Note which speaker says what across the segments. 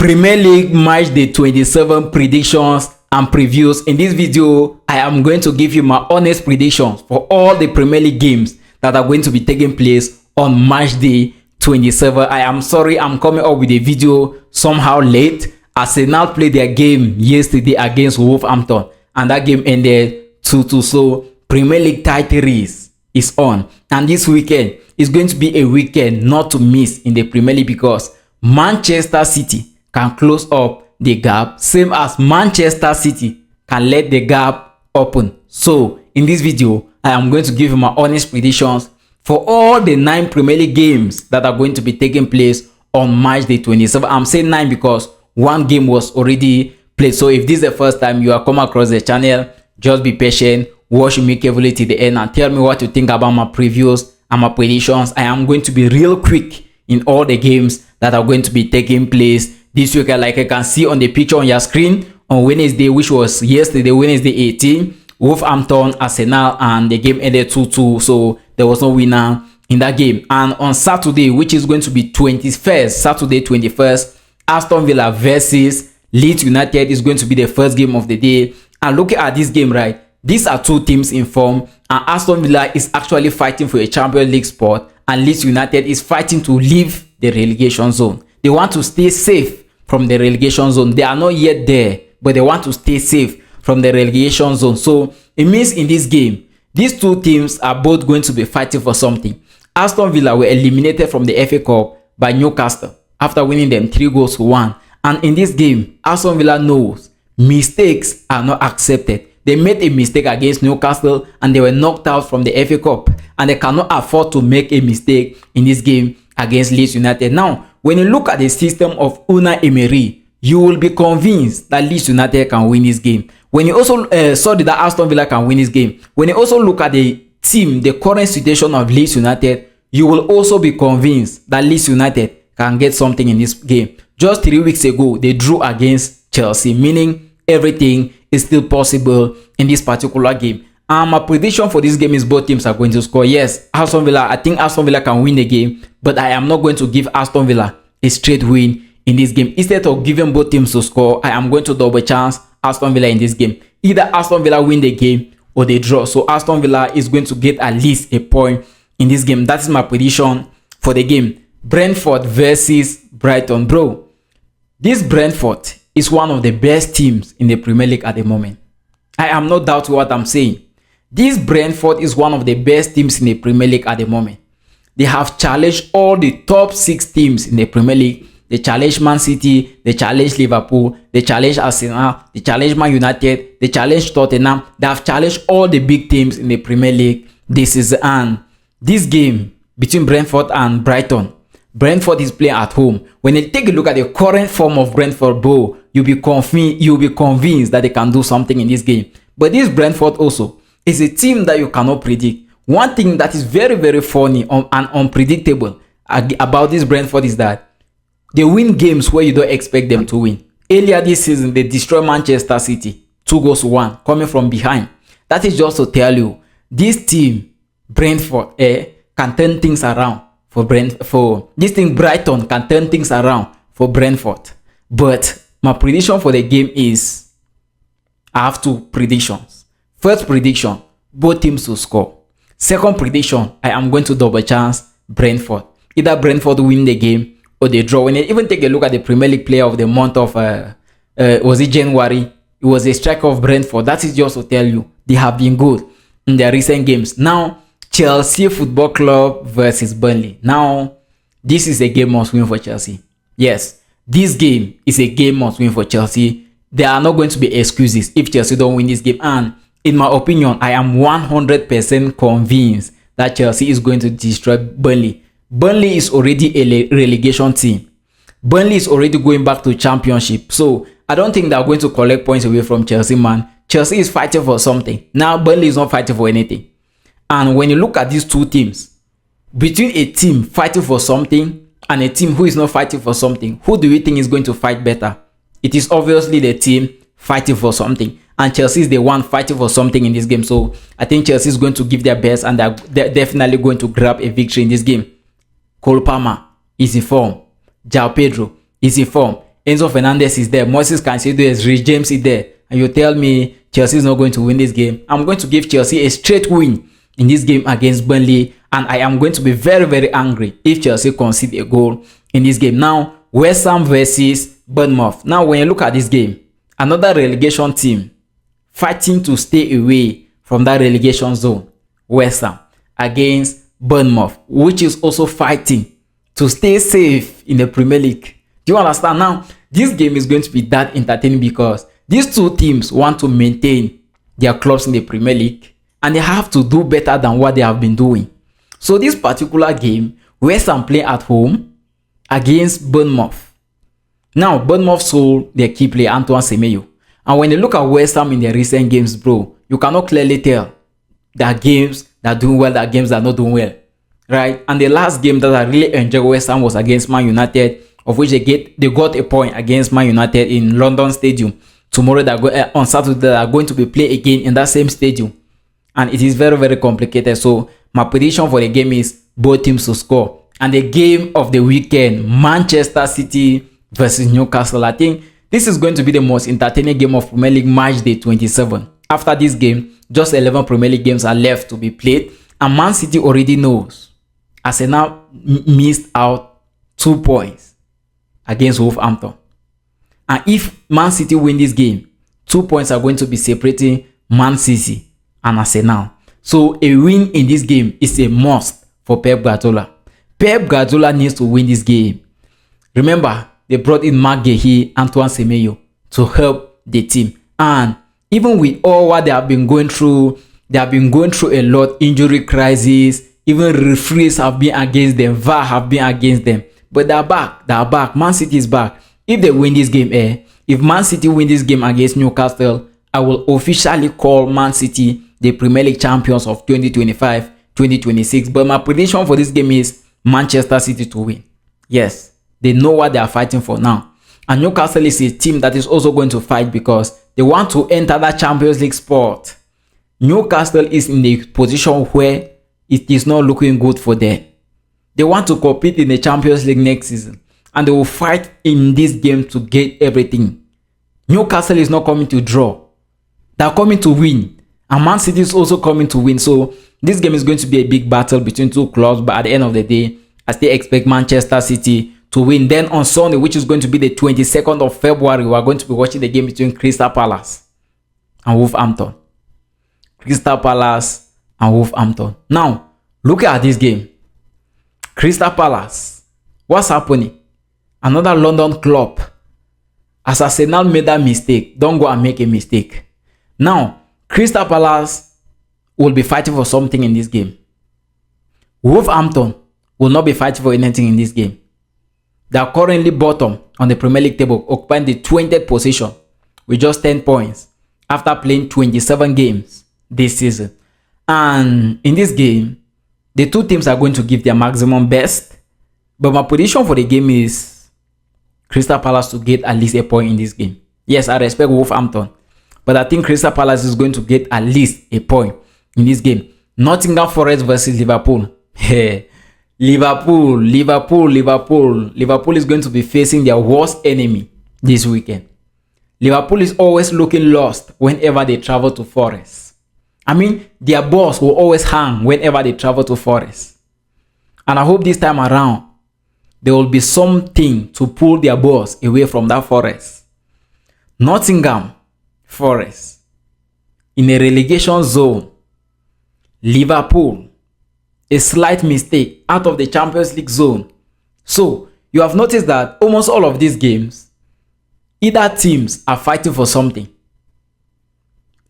Speaker 1: Premier League Matchday 27 predictions and previews. In this video, I am going to give you my honest predictions for all the Premier League games that are going to be taking place on Matchday 27. I am sorry I'm coming up with a video somehow late. Arsenal played their game yesterday against Wolverhampton and that game ended 2-2. So Premier League title race is on, and this weekend is going to be a weekend not to miss in the Premier League because Manchester City can close up the gap, same as Manchester City can let the gap open. So in this video, I am going to give you my honest predictions for all the 9 Premier League games that are going to be taking place on Matchday 27. I'm saying 9 because one game was already played. So if this is the first time you are come across the channel, just be patient, watch me carefully to the end and tell me what you think about my previews and my predictions. I am going to be real quick in all the games that are going to be taking place this week. Like I can see on the picture on your screen, on Wednesday, which was yesterday, Wednesday 18, Wolverhampton, Arsenal, and the game ended 2-2. So there was no winner in that game. And on Saturday, which is going to be Saturday 21st, Aston Villa versus Leeds United is going to be the first game of the day. And looking at this game, right, these are two teams in form, and Aston Villa is actually fighting for a Champions League spot, and Leeds United is fighting to leave the relegation zone. They want to stay safe from the relegation zone. They are not yet there, but they want to stay safe from the relegation zone. So it means in this game, these two teams are both going to be fighting for something. Aston Villa were eliminated from the FA Cup by Newcastle after winning them 3-1. And in this game, Aston Villa knows mistakes are not accepted. They made a mistake against Newcastle and they were knocked out from the FA Cup, and they cannot afford to make a mistake in this game against Leeds United. Now, when you look at the system of Unai Emery, you will be convinced that Leeds United can win this game. When you also that Aston Villa can win this game, when you also look at the team, the current situation of Leeds United, you will also be convinced that Leeds United can get something in this game. Just 3 weeks ago, they drew against Chelsea, meaning everything is still possible in this particular game. And my prediction for this game is both teams are going to score. Yes, Aston Villa, I think Aston Villa can win the game, but I am not going to give Aston Villa a straight win in this game. Instead of giving both teams to score, I am going to double chance Aston Villa in this game. Either Aston Villa win the game or they draw. So Aston Villa is going to get at least a point in this game. That is my prediction for the game. Brentford versus Brighton. Bro, this Brentford is one of the best teams in the Premier League at the moment. I am not doubting what I'm saying. This Brentford is one of the best teams in the Premier League at the moment. They have challenged all the top 6 teams in the Premier League. They challenged Man City, they challenged Liverpool, they challenged Arsenal, they challenged Man United, they challenged Tottenham. They have challenged all the big teams in the Premier League this season. And this game between Brentford and Brighton, Brentford is playing at home. When you take a look at the current form of Brentford, bro, you'll be convinced that they can do something in this game. But this Brentford also is a team that you cannot predict. One thing that is very, very funny and unpredictable about this Brentford is that they win games where you don't expect them to win. Earlier this season, they destroyed Manchester City 2-1, coming from behind. That is just to tell you, this team, Brentford, can turn things around Brighton can turn things around for Brentford. But my prediction for the game is, I have 2 predictions. First prediction, both teams to score. Second prediction, I am going to double chance Brentford. Either Brentford win the game or they draw. When you even take a look at the Premier League player of the month of was it January, it was a striker of Brentford. That is just to tell you they have been good in their recent games. Now Chelsea Football Club versus Burnley. Now this is a game must win for Chelsea. Yes, this game is a game must win for Chelsea. There are not going to be excuses if Chelsea don't win this game. And in my opinion, I am 100% convinced that Chelsea is going to destroy Burnley. Burnley is already a relegation team. Burnley is already going back to championship. So I don't think they are going to collect points away from Chelsea, man. Chelsea is fighting for something. Now Burnley is not fighting for anything. And when you look at these two teams, between a team fighting for something and a team who is not fighting for something, who do you think is going to fight better? It is obviously the team fighting for something. And Chelsea is the one fighting for something in this game. So I think Chelsea is going to give their best and they're definitely going to grab a victory in this game. Cole Palmer is in form. João Pedro is in form. Enzo Fernandez is there, Moses Caicedo is, Reece James is there, and you tell me Chelsea is not going to win this game? I'm going to give Chelsea a straight win in this game against Burnley, and I am going to be very, very angry if Chelsea concede a goal in this game. Now, West Ham versus Bournemouth. Now, when you look at this game, another relegation team fighting to stay away from that relegation zone, West Ham against Bournemouth, which is also fighting to stay safe in the Premier League. Do you understand? Now, this game is going to be that entertaining because these two teams want to maintain their clubs in the Premier League, and they have to do better than what they have been doing. So this particular game, West Ham play at home against Bournemouth. Now, Bournemouth sold their key player, Antoine Semenyo. And when you look at West Ham in their recent games, bro, you cannot clearly tell that games that are doing well, that games that are not doing well, right? And the last game that I really enjoyed West Ham was against Man United, of which they got a point against Man United in London Stadium. Tomorrow, on Saturday, they are going to be playing again in that same stadium. And it is very, very complicated. So my prediction for the game is both teams to score. And the game of the weekend, Manchester City versus Newcastle. I think this is going to be the most entertaining game of Premier League Matchday 27. After this game, just 11 Premier League games are left to be played. And Man City already knows Arsenal missed out 2 points against Wolverhampton. And if Man City win this game, 2 points are going to be separating Man City and Arsenal. So a win in this game is a must for Pep Guardiola. Pep Guardiola needs to win this game. Remember, they brought in Marc Guéhi, Antoine Semenyo to help the team. And even with all what they have been going through, a lot, injury crisis, even referees have been against them, VAR have been against them. But they are back. Man City is back. If they win this game, if Man City win this game against Newcastle, I will officially call Man City the Premier League champions of 2025-2026. But my prediction for this game is Manchester City to win. Yes, they know what they are fighting for now. And Newcastle is a team that is also going to fight because they want to enter that Champions League spot. Newcastle is in a position where it is not looking good for them. They want to compete in the Champions League next season, and they will fight in this game to get everything. Newcastle is not coming to draw. They are coming to win. And Man City is also coming to win. So this game is going to be a big battle between two clubs. But at the end of the day, I still expect Manchester City to win. Then on Sunday, which is going to be the 22nd of February, we are going to be watching the game between Crystal Palace and Wolverhampton. Crystal Palace and Wolverhampton. Now, look at this game. Crystal Palace. What's happening? Another London club. As Arsenal made that mistake, don't go and make a mistake. Now, Crystal Palace will be fighting for something in this game. Wolverhampton will not be fighting for anything in this game. They are currently bottom on the Premier League table, occupying the 20th position with just 10 points after playing 27 games this season. And in this game, the two teams are going to give their maximum best. But my prediction for the game is Crystal Palace to get at least a point in this game. Yes, I respect Wolverhampton, but I think Crystal Palace is going to get at least a point in this game. Nottingham Forest versus Liverpool. Liverpool is going to be facing their worst enemy this weekend. Liverpool is always looking lost whenever they travel to Forest. I mean, their boss will always hang whenever they travel to Forest. And I hope this time around, there will be something to pull their boss away from that Forest. Nottingham Forest in a relegation zone. Liverpool, a slight mistake out of the Champions League zone. So you have noticed that almost all of these games, either teams are fighting for something.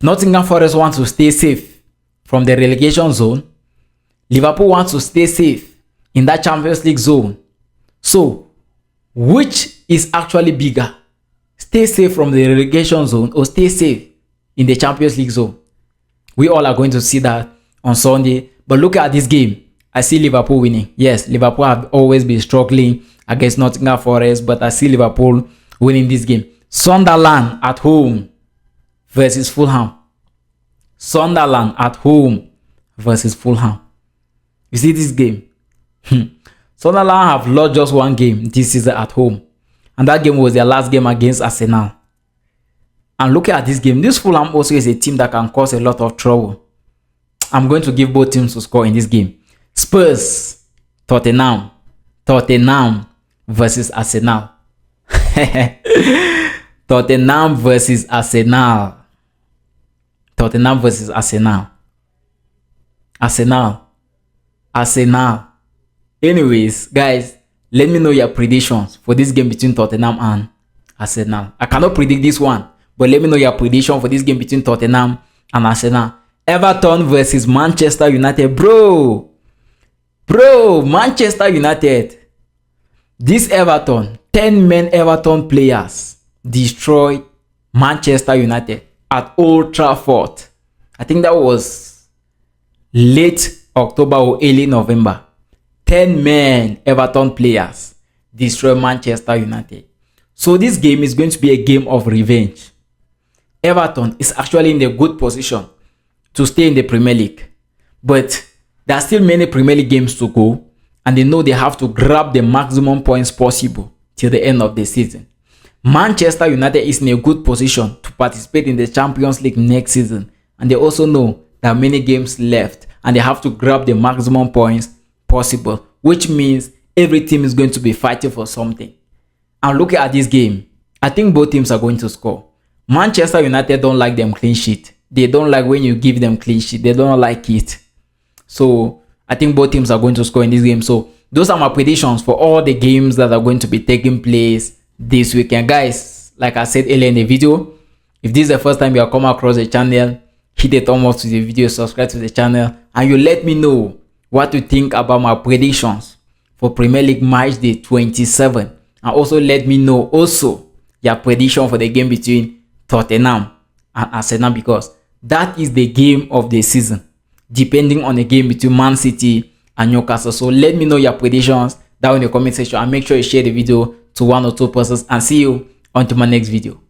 Speaker 1: Nottingham Forest wants to stay safe from the relegation zone. Liverpool wants to stay safe in that Champions League zone. So which is actually bigger? Stay safe from the relegation zone or stay safe in the Champions League zone? We all are going to see that on Sunday. But look at this game. I see Liverpool winning. Yes, Liverpool have always been struggling against Nottingham Forest, but I see Liverpool winning this game. Sunderland at home versus Fulham. Sunderland at home versus Fulham. You see this game? Sunderland have lost just one game this season at home. and that game was their last game against Arsenal. And looking at this game, this Fulham also is a team that can cause a lot of trouble. I'm going to give both teams to score in this game. Spurs, Tottenham versus Arsenal. Tottenham versus Arsenal. Tottenham versus Arsenal. Arsenal. Anyways, guys, let me know your predictions for this game between Tottenham and Arsenal. I cannot predict this one, but let me know your prediction for this game between Tottenham and Arsenal. Everton versus Manchester United. Bro, Manchester United. This Everton, 10-men Everton players destroyed Manchester United at Old Trafford. I think that was late October or early November. 10-men Everton players destroyed Manchester United. So this game is going to be a game of revenge. Everton is actually in a good position to stay in the Premier League, but there are still many Premier League games to go, and they know they have to grab the maximum points possible till the end of the season. Manchester United is in a good position to participate in the Champions League next season, and they also know there are many games left and they have to grab the maximum points possible, which means every team is going to be fighting for something. And looking at this game, I think both teams are going to score. Manchester United don't like them clean sheet. They don't like when you give them clean sheet. They don't like it. So I think both teams are going to score in this game. So those are my predictions for all the games that are going to be taking place this weekend. Guys, like I said earlier in the video, if this is the first time you are coming across the channel, hit a thumb up to the video, subscribe to the channel, and you let me know what you think about my predictions for Premier League Matchday 27. And also let me know your prediction for the game between Tottenham and Arsenal, because that is the game of the season, depending on the game between Man City and Newcastle. So let me know your predictions down in the comment section, and make sure you share the video to 1 or 2 persons, and see you until my next video.